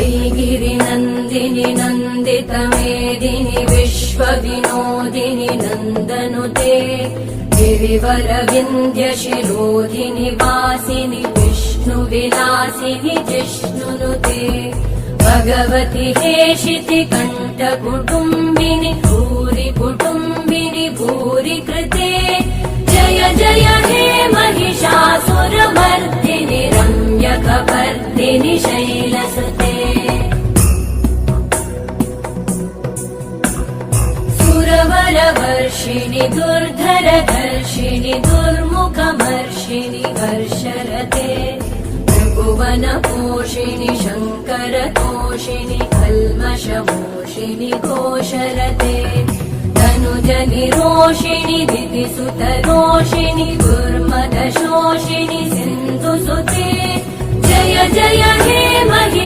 वैगिरिनन्दिनि नन्दितमेदिनि विश्वविनोदिनि नन्दनुते गिरिवरविन्ध्यशिरोधिनि वासिनि विष्णुविलासिनि जिष्णुनुते भगवति हेशिति कण्ठकुटुम्बिनि भूरि कुटुम्बिनि भूरि कृते जय जय हे महिषासुरमर्दिनि रम्यकपर्दिनि शैलसुते सुरवरवर्षिणि दुर्धरधर्षिणि दुर्मुखमर्षिणि हर्षरते भुवनपोषिणि शङ्करतोषिणि कल्मषमोषिणि घोषरते तनुजनिरोषिणि दितिसुतरोषिणि दुर्मदशोषिणि सिन्धुसुते जय जय हे महि